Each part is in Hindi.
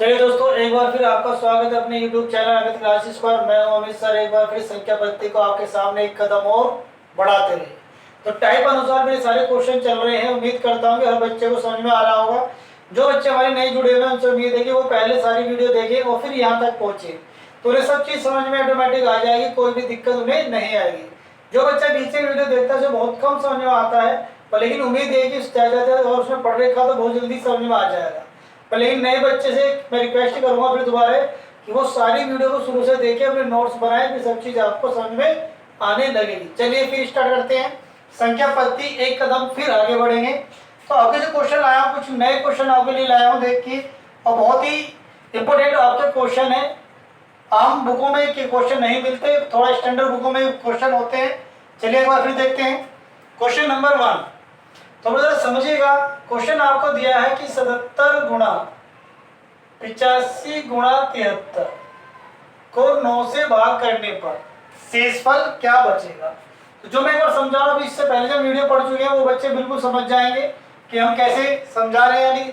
चलिए दोस्तों, एक बार फिर आपका स्वागत है अपने YouTube चैनल अमित क्लासेस पर। मैं हूं अमित सर। एक बार फिर संख्या पद्धति को आपके सामने एक कदम और बढ़ाते रहे। तो टाइप अनुसार मेरे सारे क्वेश्चन चल रहे हैं। उम्मीद करता हूं कि हर बच्चे को समझ में आ रहा होगा। जो बच्चे हमारे नए जुड़े हुए हैं उनसे उम्मीद है कि वो पहले सारी वीडियो देखें और फिर यहाँ तक पहुँचे, तो उन्हें सब चीज़ समझ में ऑटोमेटिक आ जाएगी, कोई भी दिक्कत उन्हें नहीं आएगी। जो बच्चा बीच में वीडियो देखता है उसे बहुत कम समझ में आता है, पर लेकिन उम्मीद है कि और उसमें पढ़ रखा तो बहुत जल्दी समझ में आ जाएगा। पर लेकिन नए बच्चे से मैं रिक्वेस्ट करूंगा फिर दोबारा कि वो सारी वीडियो को शुरू से देखें, अपने नोट्स बनाएं, फिर सब चीज़ आपको समझ में आने लगेगी। चलिए फिर स्टार्ट करते हैं। संख्या पद्धति एक कदम फिर आगे बढ़ेंगे। तो आगे जो क्वेश्चन आया, कुछ नए क्वेश्चन आपके लिए लाया हूँ, देखिए, और बहुत ही इंपॉर्टेंट आपके क्वेश्चन है। आम बुकों में के क्वेश्चन नहीं मिलते, थोड़ा स्टैंडर्ड बुकों में क्वेश्चन होते हैं। चलिए एक बार फिर देखते हैं क्वेश्चन नंबर 1। तो जरा समझिएगा, क्वेश्चन आपको दिया है कि 77 गुणा 85 गुणा 73 को 9 से भाग करने पर शेषफल क्या बचेगा। तो जो मैं एक बार समझा रहा हूँ, इससे पहले जो वीडियो पढ़ चुके हैं वो बच्चे बिल्कुल समझ जाएंगे कि हम कैसे समझा रहे हैं, यानी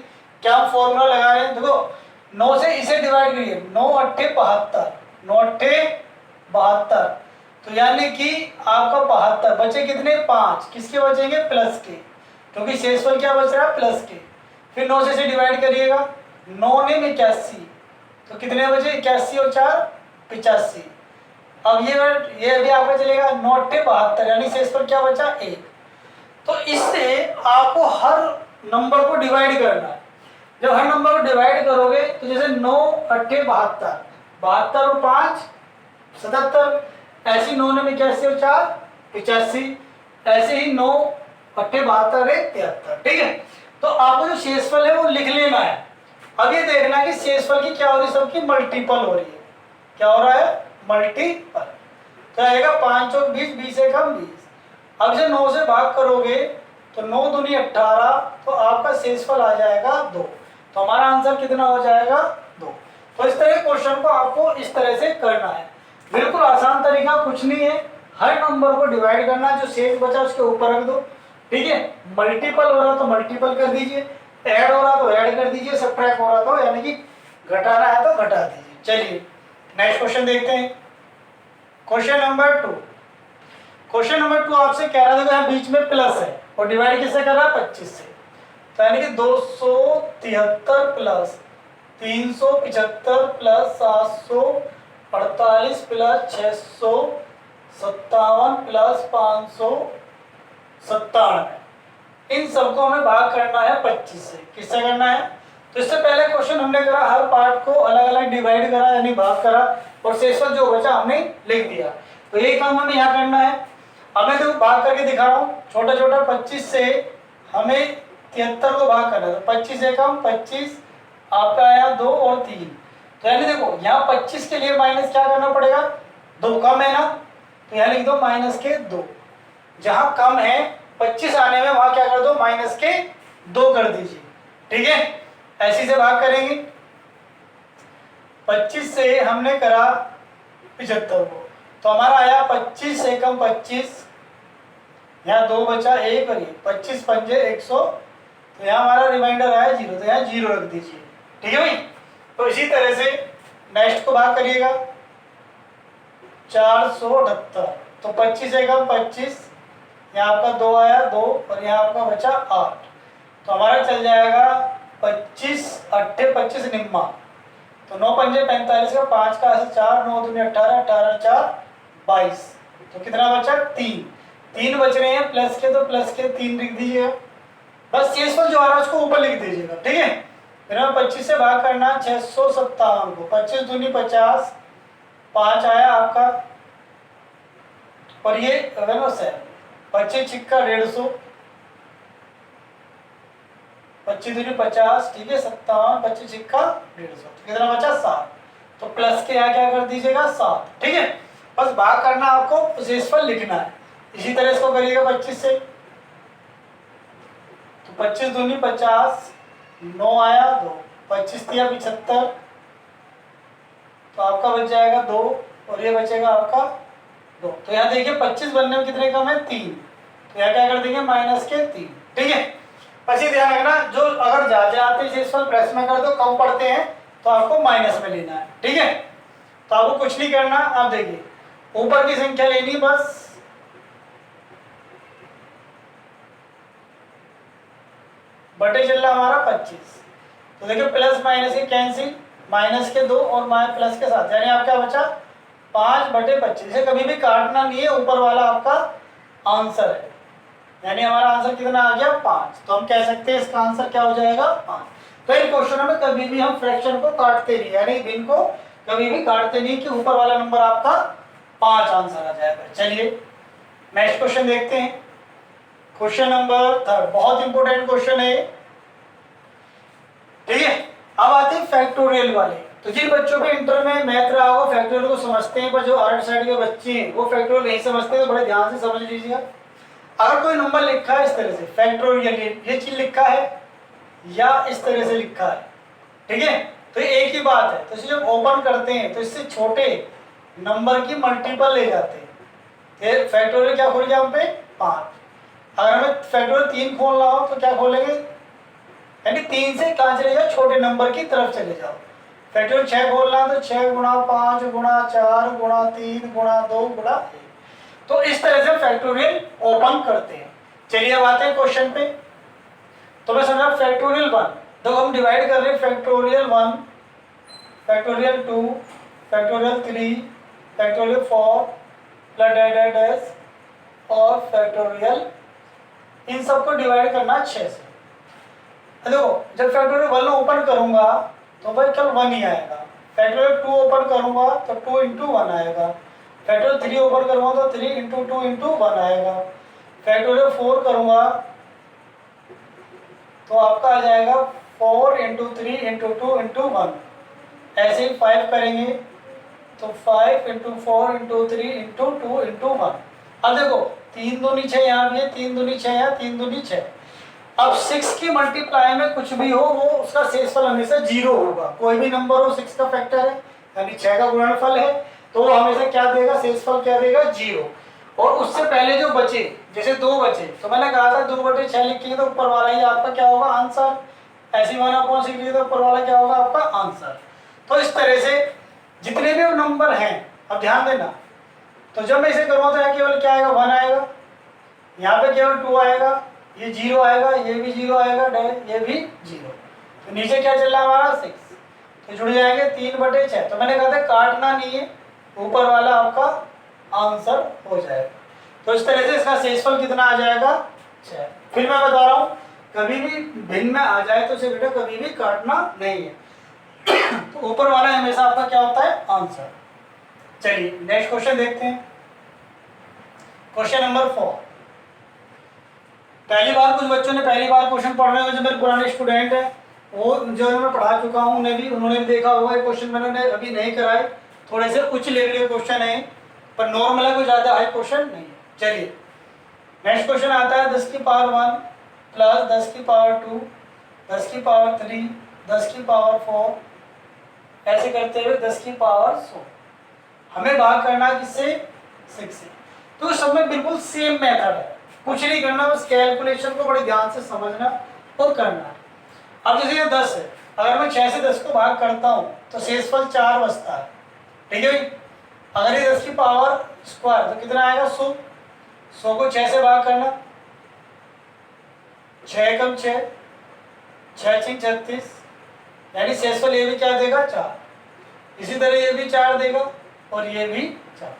क्या फॉर्मूला लगा रहे हैं। देखो, 9 से इसे डिवाइड करिए, 9 अट्ठे 72, 9 अट्ठे 72, तो यानी कि आपका 72 बचे कितने, 5, किसके बचेंगे, प्लस के, क्योंकि शेषफल क्या बच रहा है, प्लस के। फिर 9 से इसे डिवाइड करिएगा, 9 ने 81, तो कितने बचे, 81 और 4 85। अब ये अभी आपका चलेगा 9 अट्ठे 72, यानी शेषफल क्या बचा, 1। तो इससे आपको हर नंबर को डिवाइड करना है। जब हर नंबर को डिवाइड करोगे तो जैसे 9 अट्ठे 72, 72 और 5 77, ऐसे 9 ने 81 और 4 85, ऐसे ही 9 अट्ठे 72 है 73। ठीक है, तो आपको जो शेषफल है वो लिख लेना है। अब ये देखना है कि शेषफल की क्या हो रही है, सबकी मल्टीपल हो रही है। क्या हो रहा है, मल्टीपल। तो आएगा 5 और 20, 20 से कम 20। अब इसे 9 से भाग करोगे तो 9 दूनी 18, तो आपका शेषफल आ जाएगा 2। तो हमारा आंसर कितना हो जाएगा, 2। तो इस तरह क्वेश्चन को आपको इस तरह से करना है। बिल्कुल आसान तरीका कुछ नहीं है, हर नंबर को डिवाइड करना, जो शेष बचा उसके ऊपर रख दो। ठीक है, मल्टीपल हो रहा तो मल्टीपल कर दीजिए, ऐड हो रहा तो ऐड कर दीजिए, सब्ट्रैक्ट हो रहा तो यानी कि घटाना है तो घटा दीजिए। चलिए नेक्स्ट क्वेश्चन देखते हैं, क्वेश्चन नंबर 2। क्वेश्चन नंबर 2 आपसे कह रहा था कि बीच में प्लस है और डिवाइड किससे कर रहा है, 25 से। तो यानी कि 273 प्लस 375 प्लस 748 प्लस 657 प्लस 597, इन सबको हमें भाग करना है 25 से। किससे करना है, तो इससे पहले क्वेश्चन हमने करा, हर पार्ट को अलग अलग डिवाइड करा यानी भाग करा, और शेषफल जो बचा हमने लिख दिया। तो यही काम हमें यहाँ करना है। अब मैं तो भाग करके दिखा रहा हूँ, छोटा छोटा 25 से हमें 73 को भाग करना है। तो 25 से कम 25, आपका आया 2 और 3। तो यानी देखो, यहाँ 25 के लिए माइनस क्या करना पड़ेगा, 2 कम है ना, तो यहाँ लिख दो माइनस के 2। जहां कम है 25 आने में, वहां क्या कर दो, माइनस के 2 कर दीजिए। ठीक है, ऐसे से भाग करेंगे। 25 से हमने करा 75 को, तो हमारा आया 25 से कम 25, यहाँ 2 बचा 1 और 1, 25 पंजे 100, तो यहाँ हमारा रिमाइंडर आया 0, तो यहाँ 0 रख दीजिए। ठीक है भाई। तो इसी तरह से नेक्स्ट को भाग करिएगा, 478, तो 25 से कम 25, यहाँ आपका 2 आया 2 और यहाँ आपका बचा 8, तो हमारा चल जाएगा 25 अट्ठे 25 निम्मा, तो 9 पंजे 45 का 5 का 4, 9 दूनी 18, 18 4 22, तो कितना बचा, 3 बच रहे हैं प्लस के, तो प्लस के 3 लिख दीजिएगा। बस शेषफल जो आ रहा है उसको ऊपर लिख दीजिएगा। ठीक है, फिर हमें 25 से भाग करना 657 को, 25 दूनी 50, 5 आया आपका, और ये 25 छिक्का 150, 25 दूनी 50, ठीक है 57, 25 छिक्का 150, तो कितना बचा 7, तो प्लस के यहाँ क्या कर दीजिएगा 7। ठीक है, बस भाग करना, आपको शेषफल लिखना है। इसी तरह इसको करिएगा 25 से, तो 25 दूनी 50, 9 आया 2, 25 दिया 75, तो आपका बच जाएगा 2 और ये बचेगा आपका 2। तो यहाँ देखिए 25 बनने में कितने कम है, 3, तो यहाँ क्या कर देंगे माइनस के 3। ठीक है, बस ये ध्यान रखना, जो अगर जाते शेषफल प्रेस में कर दो कम पढ़ते हैं, तो आपको माइनस में लेना है, ठीक है। तो आपको कुछ नहीं करना, आप देखिए ऊपर की संख्या लेनी बस, बटे चल रहा हमारा 25। तो देखिए प्लस माइनस के कैंसिल, माइनस के 2 और प्लस के 7, यानी आपका बचा 5/25। इसे कभी भी काटना नहीं है, ऊपर वाला आपका आंसर है, यानी हमारा आंसर कितना आ गया 5। तो हम कह सकते हैं इसका आंसर क्या हो जाएगा 5। तो इन क्वेश्चनों में कभी भी हम फ्रैक्शन को काटते नहीं, यानी भिन्न को कभी भी काटते नहीं कि ऊपर वाला नंबर आपका 5 आंसर आ जाएगा। चलिए नेक्स्ट क्वेश्चन देखते हैं, क्वेश्चन नंबर 3, बहुत इंपॉर्टेंट क्वेश्चन है, ठीक है। अब आते हैं फैक्टोरियल वाले। तो जिन बच्चों के इंटर में मैथ रहा होगा फैक्टोरियल को समझते हैं, पर जो आर्ट साइड के बच्चे हैं वो फैक्टोरियल नहीं समझते, तो बड़े ध्यान से समझ लीजिएगा। अगर कोई नंबर लिखा है इस तरह से फैक्टोरियल, ये चीज लिखा है या इस तरह से लिखा है, ठीक है, तो एक ही बात है। तो इसे जब ओपन करते हैं तो इससे छोटे नंबर की मल्टीपल ले जाते हैं। फैक्टोरियल क्या खोल गया हम पे 5। अगर हमें फैक्टोरियल 3 खोलना हो तो क्या खोलेंगे, यानी 3 से कहाँ चले जाओ, छोटे नंबर की तरफ चले जाओ। फैक्टोरियल 6 खोलना तो 6 गुणा 5 गुणा 4 गुणा 3 गुणा 2 गुणा 1। तो इस तरह से फैक्टोरियल ओपन करते हैं। चलिए अब आते हैं क्वेश्चन पे। तो मैं समझा फैक्टोरियल 1, तो हम डिवाइड कर रहे हैं factorial 1, factorial 2, factorial 3, factorial 4 plus dash dash और फैक्टोरियल, इन सबको डिवाइड करना 6 से। देखो जब फैक्टोरियल 1 ओपन करूंगा तो भाई केवल 1 ही आएगा, फैक्टोरियल 2 ओपन करूंगा तो 2 इंटू 1 आएगा, फैक्टोरियल 3 ओपन करूंगा तो 3 इंटू 2 इंटू 1 आएगा, फैक्टोरियल 4 करूंगा तो आपका आ जाएगा 4 इंटू 3 इंटू 2 इंटू 1। ऐसे ही 5 करेंगे तो 5 इंटू 4 इंटू 3 इंटू 2 इंटू 1। अब देखो 3 दूनी 6 यहाँ भी है, 3 दूनी 6 यहाँ, 3 दूनी 6। अब 6 की मल्टीप्लाई में कुछ भी हो वो उसका शेषफल हमेशा 0 होगा। कोई भी नंबर हो 6 का फैक्टर है यानी 6 का गुणनफल है, तो वो हमेशा क्या देगा, शेषफल क्या देगा 0। और उससे पहले जो बचे, जैसे 2 बचे तो मैंने कहा था 2/6 लिखेंगे तो ऊपर वाला ही आपका क्या होगा आंसर, ऐसी 1/6 लिखेंगे तो ऊपर वाला क्या होगा आपका आंसर। तो इस तरह से जितने भी नंबर हैं, अब ध्यान देना, तो जब मैं इसे करूँगा तो यहाँ केवल क्या आएगा 1 आएगा, यहाँ पे केवल 2 आएगा, ये 0 आएगा, ये भी 0 आएगा, ये भी 0। तो नीचे क्या चल रहा है हमारा 6, तो जुड़ जाएंगे 3/6। तो मैंने कहा था काटना नहीं है, ऊपर वाला आपका आंसर हो जाएगा। तो इस तरह से इसका शेषफल कितना आ जाएगा 6। फिर मैं बता रहा हूँ कभी भी भिन्न में आ जाए तो इसे बेटा कभी भी काटना नहीं है। तो ऊपर वाला हमेशा आपका क्या होता है आंसर। चलिए नेक्स्ट क्वेश्चन देखते हैं, क्वेश्चन नंबर 4। पहली बार कुछ बच्चों ने पहली बार क्वेश्चन पढ़ रहे हैं, जो मेरे पुराने स्टूडेंट हैं वो जो मैं पढ़ा चुका हूँ उन्होंने भी देखा होगा। ये क्वेश्चन मैंने अभी नहीं कराए, थोड़े से उच्च लेवल के क्वेश्चन है, पर नॉर्मल है, कोई ज़्यादा हाई क्वेश्चन नहीं है। चलिए नेक्स्ट क्वेश्चन आता है 10 की पावर 1 प्लस 10 की पावर 2 10 की पावर 3 10 की पावर 4, ऐसे करते हुए 10 की पावर 100। हमें भाग करना किससे 6 से। तो सब में बिल्कुल सेम मेथड है, कुछ नहीं करना, बस कैलकुलेशन को बड़े ध्यान से समझना और करना। अब जैसे ये 10 है, अगर मैं 6 से 10 को भाग करता हूँ तो शेषफल 4 बचता है, ठीक है भाई। अगर ये 10 की पावर स्क्वायर तो कितना आएगा 100, 100 को 6 से भाग करना, 6 कम 6 6 6 36, यानी शेषफल ये भी क्या देगा 4। इसी तरह ये भी 4 देगा और ये भी 4।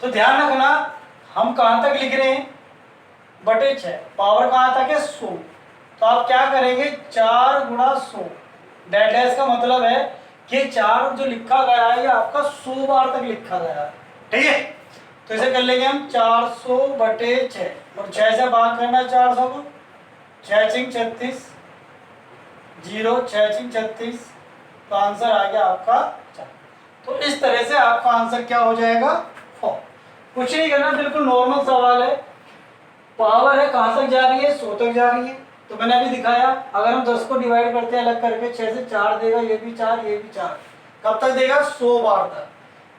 तो ध्यान रखना हम कहाँ तक लिख रहे हैं /6, पावर कहाँ तक है 100। तो आप क्या करेंगे 4 गुणा 100, डैश का मतलब है कि 4 जो लिखा गया है ये आपका 100 बार तक लिखा गया है, ठीक है। तो इसे कर लेंगे हम 400/6 और 6 से भाग करना 400 को, 6 6 36 0 6 6 36, तो आंसर आ गया आपका 4। तो इस तरह से आपका आंसर क्या हो जाएगा 4। कुछ नहीं करना, बिल्कुल नॉर्मल सवाल है। पावर है कहाँ तक जा रही है 100 तक जा रही है। तो मैंने अभी दिखाया अगर हम 10 को डिवाइड करते हैं अलग करके 6 से 4 देगा, ये भी 4 ये भी 4, कब तक देगा 100 बार तक।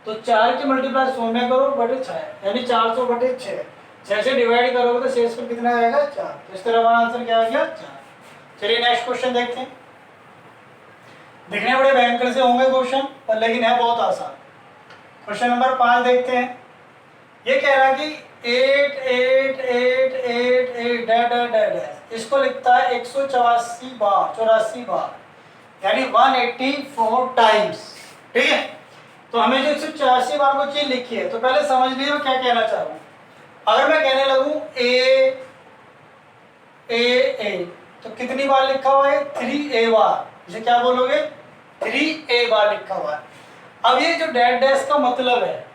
तो 4 की मल्टीप्लाई 100 में करो /6, यानी 400/6, 6 से डिवाइड करोगे तो शेषफल कितना आएगा 4। तो इस तरह हमारा आंसर क्या आ गया 4। चलिए नेक्स्ट क्वेश्चन देखते हैं, दिखने बड़े भयंकर से होंगे क्वेश्चन पर, लेकिन है बहुत आसान। क्वेश्चन नंबर 5 देखते हैं। ये कह रहा है कि 8 डैड डैड डैड, इसको लिखता है 184 बार, 84 बार, यानी 184 टाइम्स। ठीक है, तो हमें जो 184 बार को चीज लिखी है, तो पहले समझ लीजिए मैं क्या कहना चाह रहा हूँ। अगर मैं कहने लगूं ए, तो कितनी बार लिखा हुआ है? 3a बार। इसे क्या बोलोगे? 3a बार लिखा हुआ है। अब ये जो डैश डैश का मतलब है,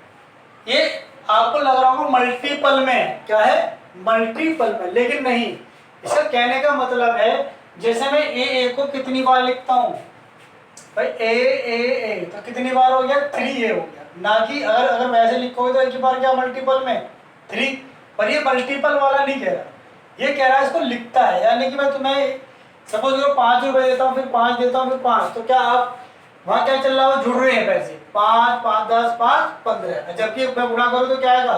ये आपको लग रहा होगा मल्टीपल में है। क्या है? मल्टीपल में, लेकिन नहीं। इसका कहने का मतलब है, जैसे मैं ए को कितनी बार लिखता हूँ भाई, ए तो कितनी बार हो गया? 3a हो गया। ना कि अगर वैसे लिखोगे तो एक ही बार क्या मल्टीपल में 3, पर ये मल्टीपल वाला नहीं कह रहा, ये कह रहा है इसको लिखता है। यानी कि मैं तुम्हें सपोज करो 5 रुपए देता हूँ, फिर 5 देता हूँ, फिर 5, तो क्या आप वहाँ क्या चल रहा है? जुड़ रहे हैं पैसे, 5 5 10 5 15। जबकि मैं गुणा करूँ तो क्या आएगा?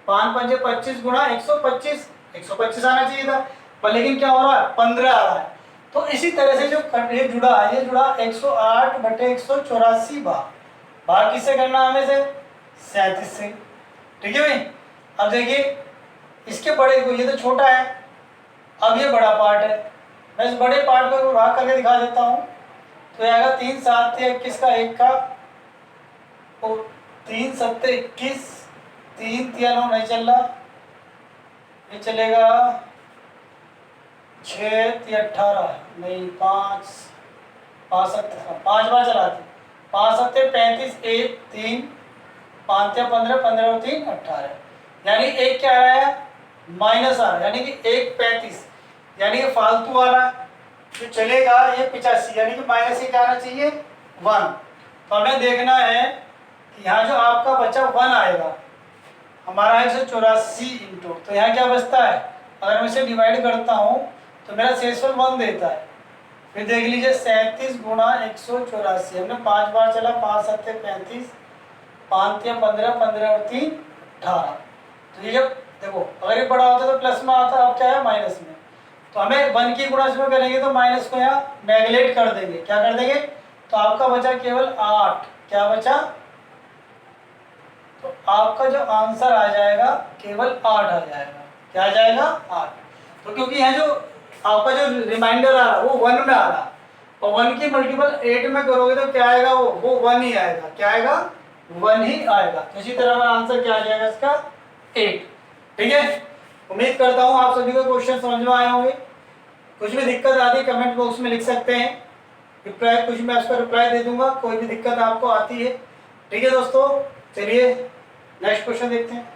5 5 25 गुणा 125, 125 आना चाहिए था, पर लेकिन क्या हो रहा है? 15 आ रहा है। तो इसी तरह से जो ये जुड़ा है, ये जुड़ा 108/184 बार किससे करना हमें से? 37 से। ठीक है भाई। अब देखिए इसके बड़े को, ये तो छोटा है, अब ये बड़ा पार्ट है, मैं इस बड़े पार्ट को भाग करके दिखा देता हूँ। तो आएगा 3 7 21 का 1 का, और 3 7 21, 3 3 9 नहीं चल रहा, ये चलेगा 6 3 18 नहीं, 5 5 7 5 बार चलाते, 5 7 35, 1 3 5 15 15 और 3 18, यानी एक क्या आ रहा है? माइनस आ रहा है, यानी कि 1 35, यानी कि फालतू वाला जो चलेगा ये 85, यानी कि माइनस ही क्या आना चाहिए? 1। तो हमें देखना है कि यहाँ जो आपका बचा 1 आएगा, हमारा है 184 इंटू, तो यहाँ क्या बचता है? अगर मैं इसे डिवाइड करता हूँ तो मेरा शेषफल 1 देता है। फिर देख लीजिए 37 गुणा 184, हमने 5 बार चला, 5 7 35, 5 3 15 15 और 3 18। तो ये जब देखो अगर ये बड़ा होता तो प्लस में आता, अब क्या है? माइनस में। तो हमें 1 की गुणा इसमें करेंगे तो माइनस को यहाँ नेगलेक्ट कर देंगे। क्या कर देंगे? तो आपका बचा केवल 8। क्या बचा? तो आपका जो आंसर आ जाएगा केवल 8 आ जाएगा। क्या आ जाएगा? 8। तो क्योंकि यहाँ जो आपका जो रिमाइंडर आ रहा है वो 1 में आ रहा, और 1 की मल्टीपल 8 में करोगे तो क्या आएगा? वो 1 ही आएगा। क्या आएगा? 1 ही आएगा। तो इसी तरह हमारा आंसर क्या आ जाएगा इसका? 8। ठीक है, उम्मीद करता हूँ आप सभी को क्वेश्चन समझ में आए होंगे। कुछ भी दिक्कत आती है कमेंट बॉक्स में लिख सकते हैं, रिप्लाई कुछ मैं उसका रिप्लाई दे दूंगा, कोई भी दिक्कत आपको आती है। ठीक है दोस्तों, चलिए नेक्स्ट क्वेश्चन देखते हैं।